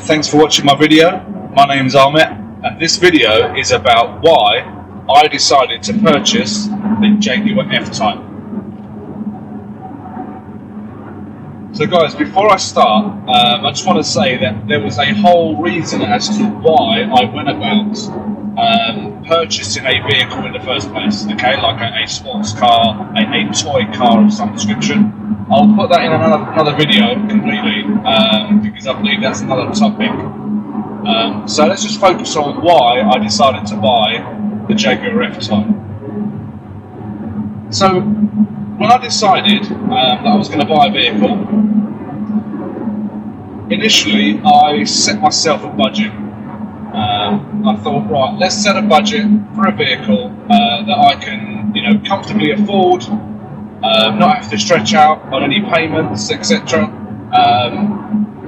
thanks for watching my video. My name is Ahmet, and this video is about why I decided to purchase the Jaguar F-Type. So guys, before I start, I just want to say that there was a whole reason as to why I went about purchasing a vehicle in the first place, okay, like a sports car, a toy car of some description. I'll put that in another video completely, because I believe that's another topic. So let's just focus on why I decided to buy the Jaguar F-Type. So when I decided that I was going to buy a vehicle, initially I set myself a budget. I thought, right, let's set a budget for a vehicle that I can, comfortably afford, not have to stretch out on any payments, etc.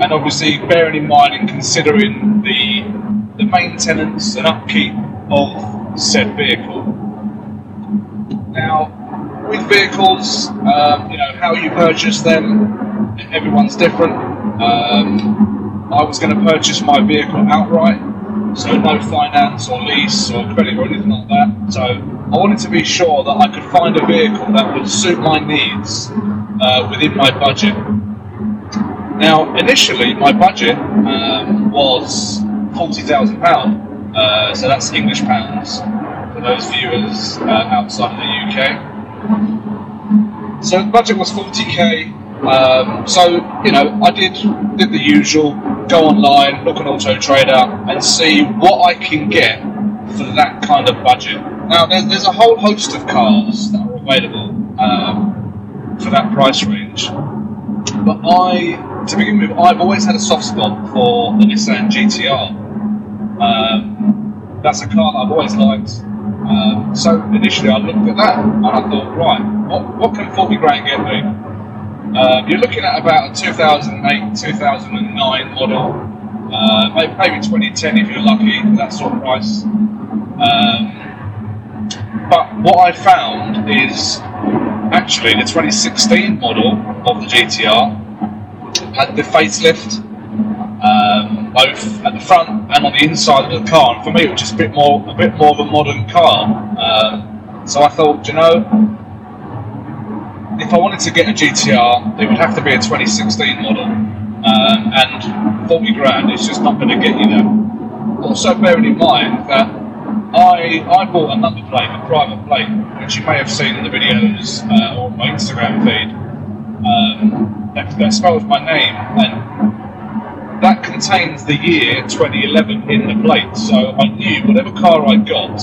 And obviously bearing in mind and considering the maintenance and upkeep of said vehicle. Now, with vehicles, how you purchase them, everyone's different. I was going to purchase my vehicle outright, so no finance or lease or credit or anything like that. So I wanted to be sure that I could find a vehicle that would suit my needs within my budget. Now, initially my budget was £40,000, so that's English pounds for those viewers outside of the UK. So the budget was 40k. So I did the usual, go online, look on Auto Trader and see what I can get for that kind of budget. Now there's a whole host of cars that are available for that price range, but to begin with, I've always had a soft spot for the Nissan GTR. That's a car that I've always liked. So initially I looked at that and I thought, right, what can 40 grand get me? You're looking at about a 2008, 2009 model, maybe 2010 if you're lucky, that sort of price. But what I found is actually the 2016 model of the GTR had the facelift, both at the front and on the inside of the car, and for me it was just a bit more of a modern car. So I thought, if I wanted to get a GTR, it would have to be a 2016 model, and 40 grand is just not going to get you there. Also bearing in mind that I bought a number plate, a private plate, which you may have seen in the videos or my Instagram feed, that spells my name, and that contains the year 2011 in the plate, so I knew whatever car I got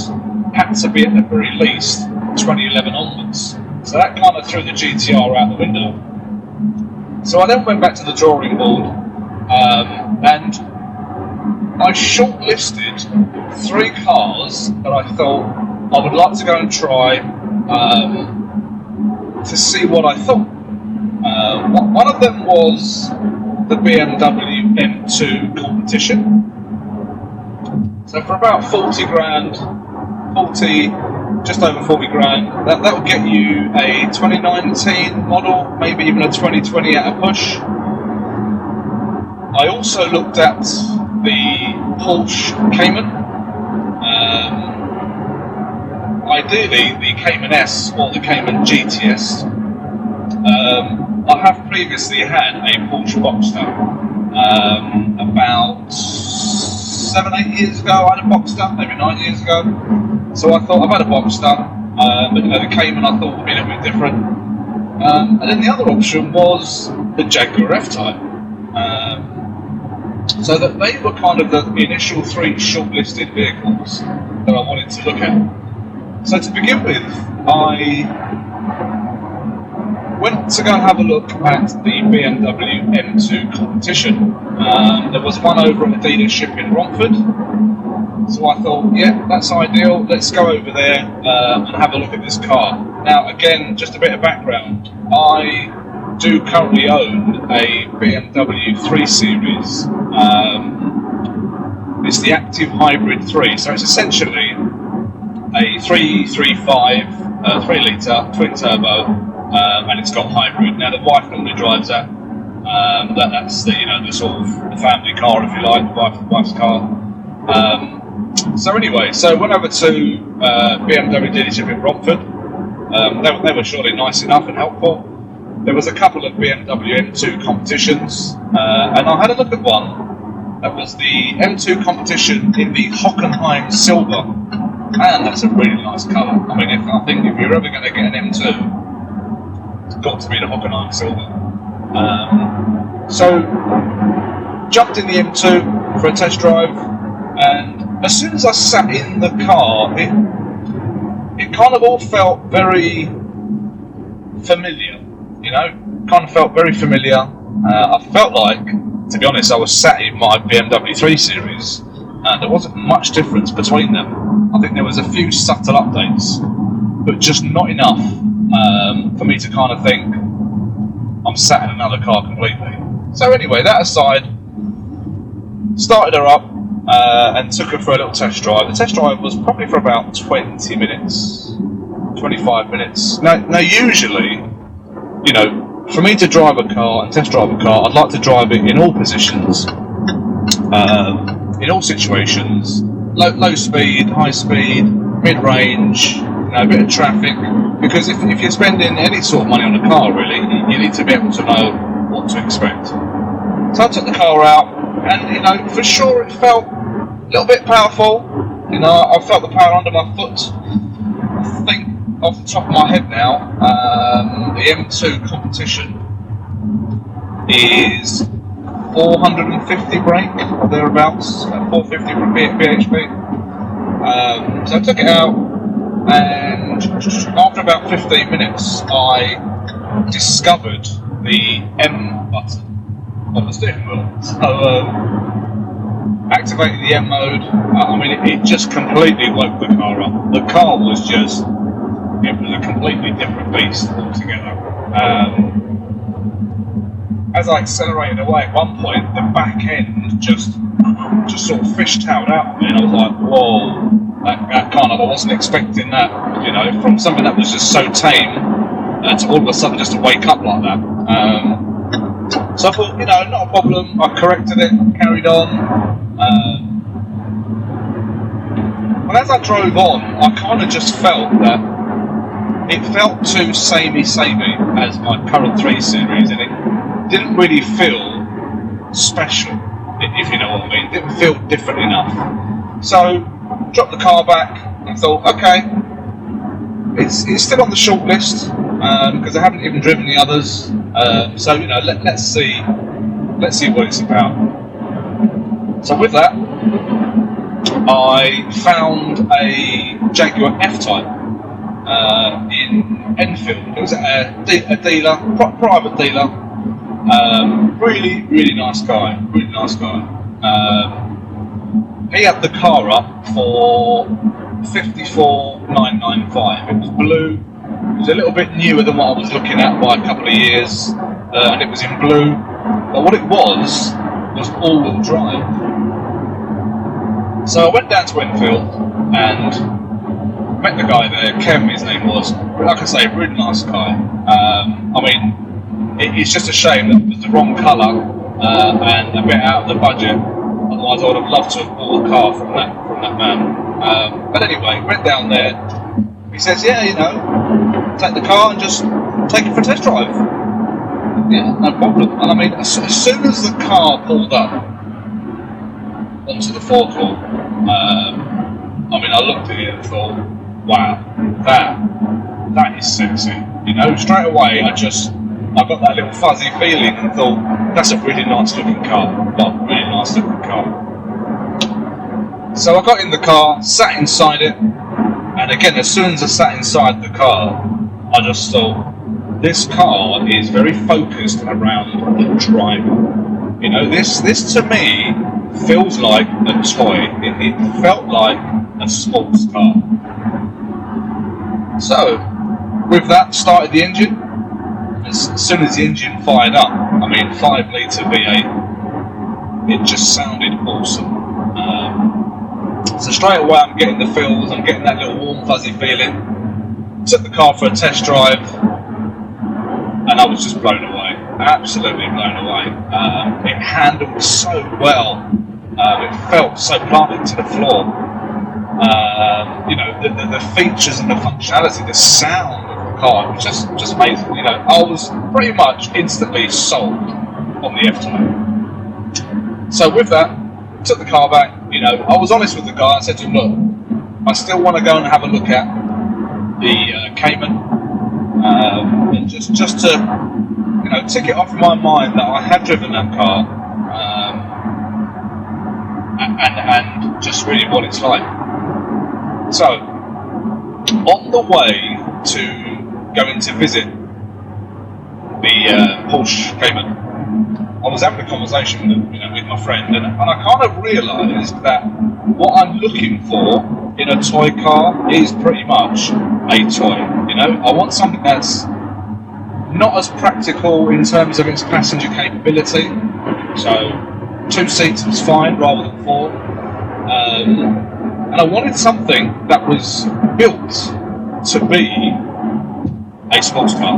had to be at the very least 2011 onwards. So that kind of threw the GTR out the window. So I then went back to the drawing board, and I shortlisted 3 cars that I thought I would like to go and try to see what I thought. One of them was the BMW M2 competition. So for about 40 grand, just over 40 grand, that would get you a 2019 model, maybe even a 2020 at a push. I also looked at the Porsche Cayman, ideally the Cayman S or the Cayman GTS. I have previously had a Porsche Boxster. About 7-8 years ago I had a Boxster, maybe 9 years ago. So I thought, I've had a Boxster, but the Cayman I thought would be a little bit different. And then the other option was the Jaguar F-Type. So that they were kind of the initial 3 shortlisted vehicles that I wanted to look at. So to begin with, I went to go and have a look at the BMW M2 competition. There was one over at the dealership in Romford. So I thought, yeah, that's ideal, let's go over there and have a look at this car. Now again, just a bit of background, I do currently own a BMW 3 Series. It's the Active Hybrid 3, so it's essentially a 3.35 3 litre twin turbo, and it's got hybrid. Now the wife normally drives that, That's the, the sort of the family car, if you like, wife's car. So anyway, so went over to BMW dealership in Romford. They were surely nice enough and helpful. There was a couple of BMW M2 competitions, and I had a look at one. That was the M2 competition in the Hockenheim Silver, and that's a really nice colour. I mean, I think if you're ever going to get an M2, it's got to be the Hockenheim Silver. So, jumped in the M2 for a test drive, and as soon as I sat in the car, it kind of all felt very familiar, kind of felt very familiar. I felt like, to be honest, I was sat in my BMW 3 Series, and there wasn't much difference between them. I think there was a few subtle updates, but just not enough for me to kind of think I'm sat in another car completely. So anyway, that aside, started her up and took her for a little test drive. The test drive was probably for about 20 minutes, 25 minutes. Now usually, for me to drive a car and test drive a car, I'd like to drive it in all positions, in all situations, low speed, high speed, mid-range, a bit of traffic, because if you're spending any sort of money on a car, really, you need to be able to know what to expect. So I took the car out, and for sure it felt a little bit powerful. I felt the power under my foot. I think off the top of my head now, the M2 competition is 450 brake or thereabouts, 450 bhp. So I took it out, and after about 15 minutes, I discovered the M button on the steering wheel. So activated the M mode. It just completely woke the car up. The car was it was a completely different beast altogether. As I accelerated away at one point, the back end just sort of fishtailed out of me, and I was like, whoa, that kind of, I wasn't expecting that, from something that was just so tame, to all of a sudden just to wake up like that. So I thought, not a problem, I corrected it, carried on. But as I drove on, I kind of just felt that it felt too samey as my current 3 Series, and it didn't really feel special, if you know what I mean. It didn't feel different enough. So, dropped the car back and thought, okay, it's still on the short list, because I haven't even driven the others. So, let's see what it's about. So with that, I found a Jaguar F-Type in Enfield. It was at a dealer, private dealer. Really, really nice guy. Really nice guy. He had the car up for 54,995. It was blue. It was a little bit newer than what I was looking at by a couple of years, and it was in blue. But what it was all-wheel drive. So I went down to Enfield and met the guy there. Kem, his name was. Like I say, really nice guy. It's just a shame that it was the wrong colour and a bit out of the budget. Otherwise, I would have loved to have bought a car from that man. But anyway, went down there. He says, "Yeah, take the car and just take it for a test drive." Yeah, no problem. And as soon as the car pulled up onto the forecourt, I looked at it and thought, "Wow, that is sexy." Straight away, I got that little fuzzy feeling and thought, that's a really nice looking car. So I got in the car, sat inside it, and again, as soon as I sat inside the car, I just thought, this car is very focused around the driver. This to me feels like a toy. It felt like a sports car. So, with that, started the engine. As soon as the engine fired up, 5 litre V8, it just sounded awesome. So straight away I'm getting the feels, I'm getting that little warm fuzzy feeling. Took the car for a test drive, and I was just blown away. absolutely blown away. It handled so well. It felt so planted to the floor. You know, the features and the functionality, the sound of the car was just amazing. You know, I was pretty much instantly sold on the F-Type. So with that, took the car back. You know, I was honest with the guy. I said to him, look, I still want to go and have a look at the Cayman, and just to, you know, tick it off my mind that I had driven that car, and just really what it's like. So, on the way to going to visit the Porsche Cayman, I was having a conversation with my friend, and I kind of realised that what I'm looking for in a toy car is pretty much a toy. You know, I want something that's not as practical in terms of its passenger capability. So 2 seats was fine rather than 4, and I wanted something that was built to be a sports car,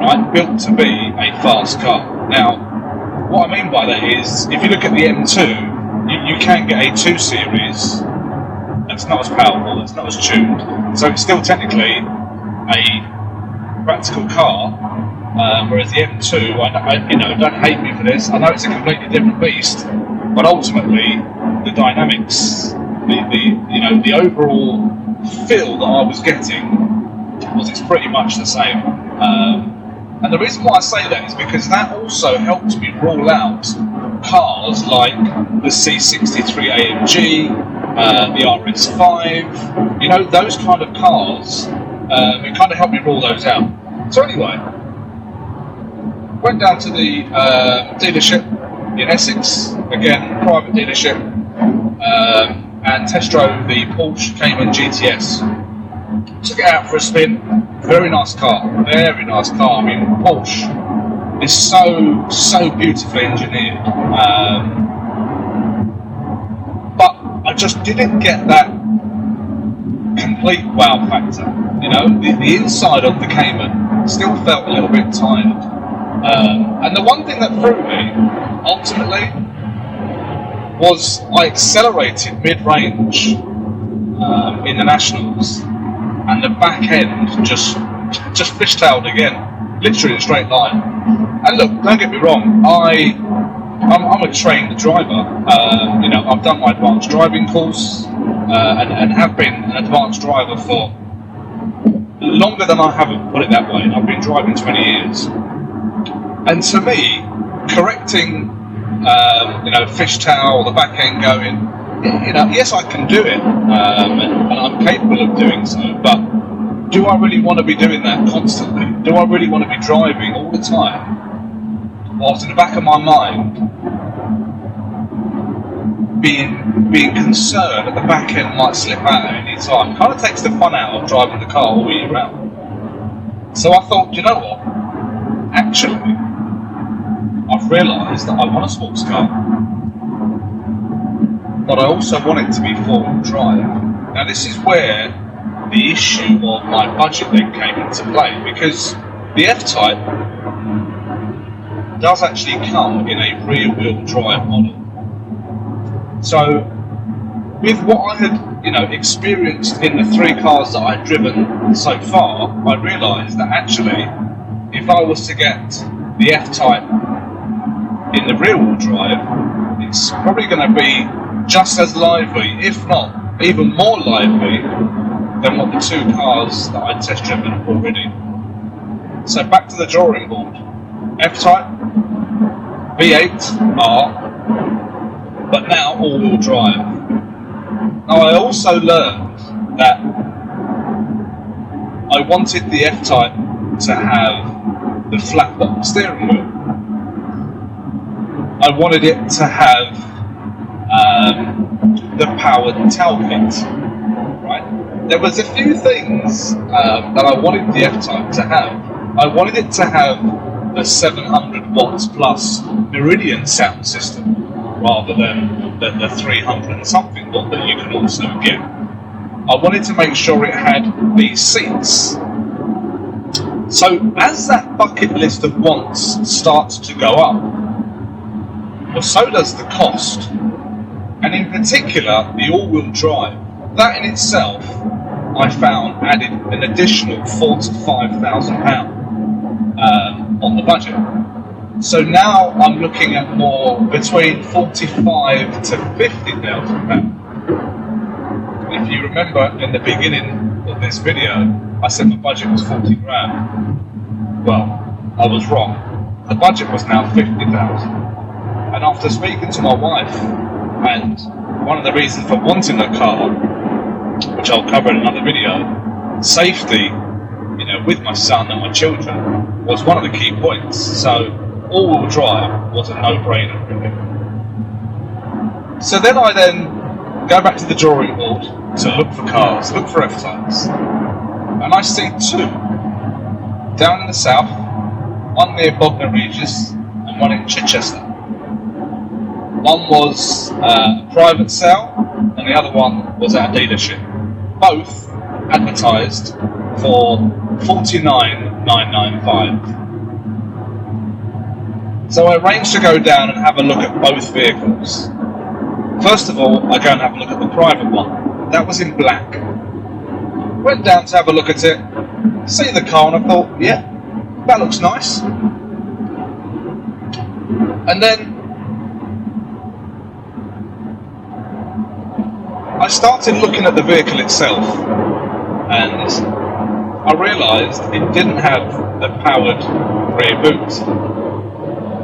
right? Built to be a fast car. Now, what I mean by that is, if you look at the M2, you can get a 2 Series that's not as powerful, that's not as tuned, so it's still technically a practical car, whereas the M2, I, you know, don't hate me for this, I know it's a completely different beast, but ultimately the dynamics, the overall feel that I was getting was it's pretty much the same. And the reason why I say that is because that also helped me rule out cars like the C63 AMG, the RS5, you know, those kind of cars. It kind of helped me rule those out. So anyway, went down to the dealership in Essex, again, private dealership, and test drove the Porsche Cayman GTS. Took it out for a spin. Very nice car. Very nice car. I mean, Porsche is so beautifully engineered. But I just didn't get that complete wow factor. You know, the inside of the Cayman still felt a little bit tired. And the one thing that threw me, ultimately, was I accelerated mid-range in the Nationals, and the back end just fishtailed again, literally in a straight line. And look, don't get me wrong, I'm a trained driver. You know, I've done my advanced driving course, and have been an advanced driver for longer than I haven't, put it that way. I've been driving 20 years. And to me, correcting, fishtail, the back end going, you know, yes, I can do it, and I'm capable of doing so, but do I really want to be doing that constantly? Do I really want to be driving all the time, whilst in the back of my mind, being concerned that the back end might slip out at any time? Kind of takes the fun out of driving the car all year round. So I thought, you know what? Actually, I've realised that I want a sports car, but I also want it to be four-wheel drive. Now this is where the issue of my budget then came into play, because the F-Type does actually come in a rear-wheel drive model. So with what I had, experienced in the 3 cars that I'd driven so far, I realised that actually, if I was to get the F-Type in the rear-wheel drive, it's probably going to be just as lively, if not even more lively, than what the 2 cars that I'd test driven already. So back to the drawing board. F-Type, V8 R, but now all-wheel drive. Now I also learned that I wanted the F-Type to have the flat bottom steering wheel. I wanted it to have the powered tailgate, right? There was a few things that I wanted the F-Type to have. I wanted it to have the 700 watts plus Meridian sound system, rather than the 300 and something watt that you can also get. I wanted to make sure it had the seats So as that bucket list of wants starts to go up, well, so does the cost, and in particular the all-wheel drive. That in itself, I found, added an additional £4,000 to £5,000 on the budget. So now I'm looking at more between £45,000 to £50,000. If you remember in the beginning of this video, I said my budget was 40 grand. Well, I was wrong. The budget was now 50,000. And after speaking to my wife, and one of the reasons for wanting a car, which I'll cover in another video, safety, with my son and my children, was one of the key points. So all-wheel drive was a no-brainer for me. So then I go back to the drawing board to look for cars, look for F-Types, and I see two down in the south, one near Bognor Regis and one in Chichester. One was a private sale and the other one was at a dealership. Both advertised for $49,995. So I arranged to go down and have a look at both vehicles. First of all, I go and have a look at the private one. That was in black. Went down to have a look at it, see the car, and I thought, yeah, that looks nice. And then I started looking at the vehicle itself, and I realised it didn't have the powered rear boot.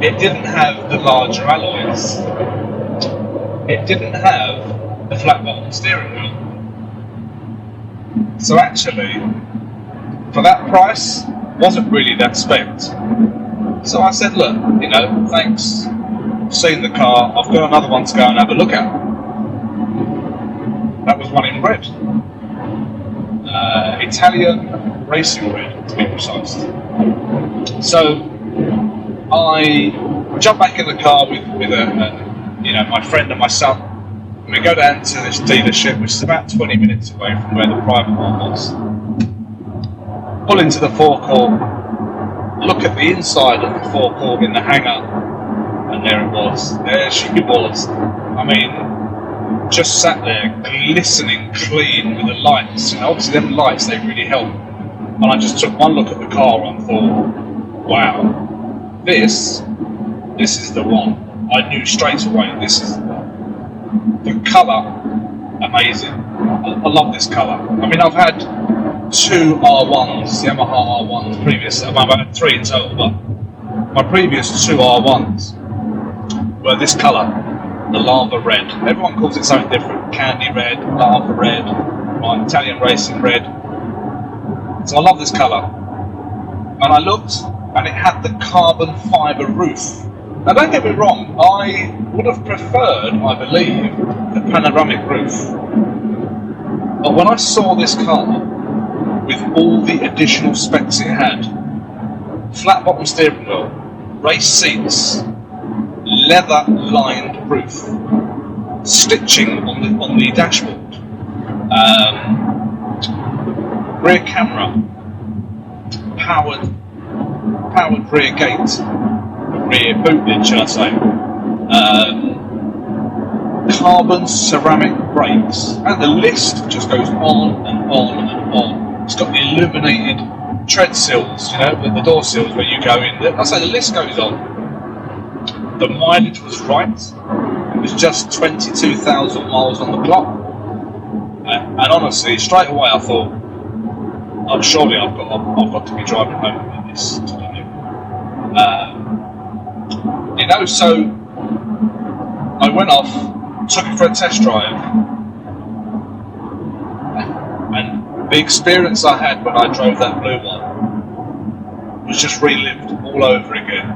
It didn't have the larger alloys. It didn't have the flat bottom steering wheel. So actually, for that price, wasn't really that spec. So I said, look, thanks, I've seen the car, I've got another one to go and have a look at. That was one in red. Italian racing red, to be precise. So I jumped back in the car with my friend and my son. And we go down to this dealership, which is about 20 minutes away from where the private one was. Pull into the forecourt, look at the inside of the forecourt in the hangar, and there it was. There she was. I mean, just sat there, glistening clean with the lights. Obviously them lights, they really help. And I just took one look at the car and thought, wow, this is the one. I knew straight away this is the one. The colour, amazing. I love this colour. I mean, I've had two R1s, Yamaha R1s previous. I've had three in total, but my previous two R1s were this colour, the lava red. Everyone calls it something different. Candy red, lava red, my Italian racing red. So I love this colour. And I looked, and it had the carbon fibre roof. Now don't get me wrong, I would have preferred, I believe, the panoramic roof. But when I saw this car, with all the additional specs it had, flat bottom steering wheel, race seats, leather lined roof, stitching on the dashboard, rear camera, powered rear gate, rear boot lid, should I say, carbon ceramic brakes, and the list just goes on and on and on. It's got the illuminated tread sills, the door sills where you go in. I say the list goes on. The mileage was right. It was just 22,000 miles on the clock. And honestly, straight away I thought, surely I've got to be driving home in this today. So I went off, took it for a test drive, and the experience I had when I drove that blue one was just relived all over again.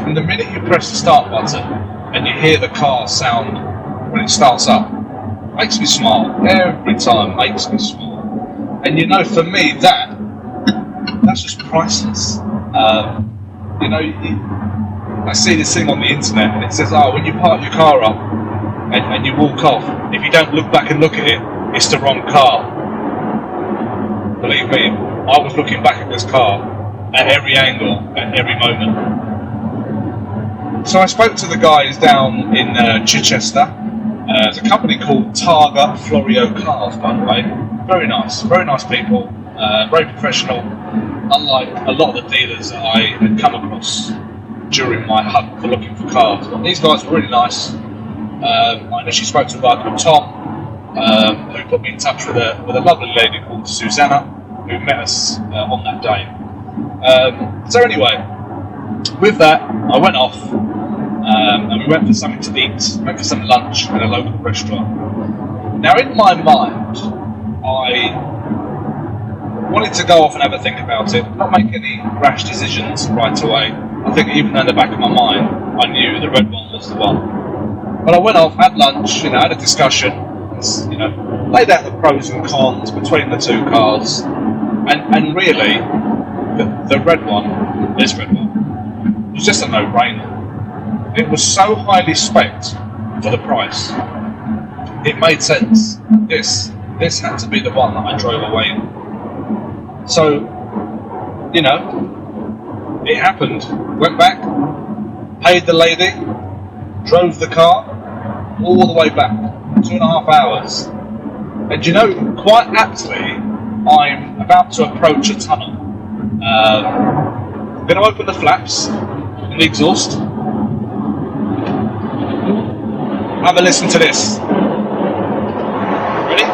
From the minute you press the start button and you hear the car sound when it starts up, makes me smile. Every time makes me smile. And for me, that's just priceless. I see this thing on the internet and it says, when you park your car up and you walk off, if you don't look back and look at it, it's the wrong car. Believe me, I was looking back at this car at every angle, at every moment. So I spoke to the guys down in Chichester. There's a company called Targa Florio Cars, by the way. Very nice people, very professional, unlike a lot of the dealers that I had come across during my hunt for looking for cars. But these guys were really nice. I initially spoke to a guy called Tom, who put me in touch with a lovely lady called Susanna, who met us on that day. So anyway, with that, I went off and we went for something to eat, went for some lunch at a local restaurant. Now in my mind, I wanted to go off and have a think about it, not make any rash decisions right away. I think even in the back of my mind, I knew the red one was the one. But I went off, had lunch, had a discussion, laid out the pros and cons between the two cars, and really, the red one, this red one, was just a no-brainer. It was so highly spec'd for the price. It made sense. This had to be the one that I drove away in. So, it happened. Went back, paid the lady, drove the car all the way back, 2.5 hours. And quite aptly, I'm about to approach a tunnel. I'm going to open the flaps and the exhaust. Have a listen to this. Ready?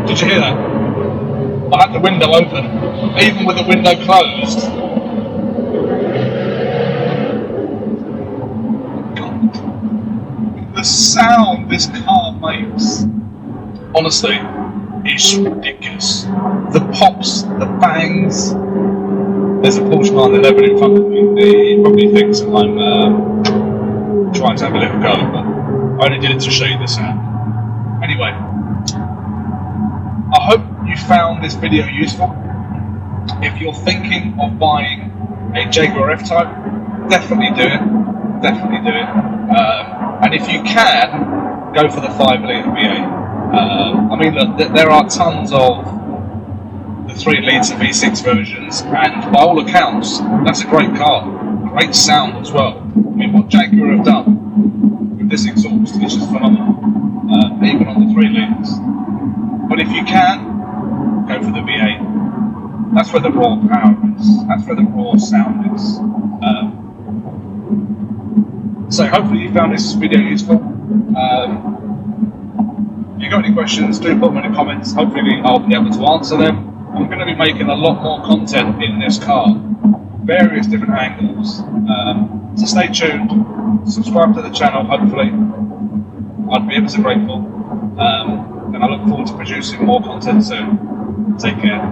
Did you hear that? I had the window open, even with the window closed. God, the sound this car makes, honestly, is ridiculous. The pops, the bangs. There's a Porsche 911 in front of me. He probably thinks I'm trying to have a little go, but I only did it to show you the sound. Anyway, I hope you found this video useful. If you're thinking of buying a Jaguar F-Type, definitely do it. Definitely do it. And if you can, go for the 5-litre V8. Look, there are tons of the 3-litre V6 versions, and by all accounts, that's a great car. Great sound as well. What Jaguar have done with this exhaust is just phenomenal, even on the 3 litres. But if you can, go for the V8. That's where the raw power is. That's where the raw sound is. So hopefully you found this video useful. If you've got any questions, do put them in the comments. Hopefully I'll be able to answer them. I'm going to be making a lot more content in this car, various different angles. So stay tuned, subscribe to the channel, hopefully. I'd be ever so grateful. And I look forward to producing more content soon. Take care.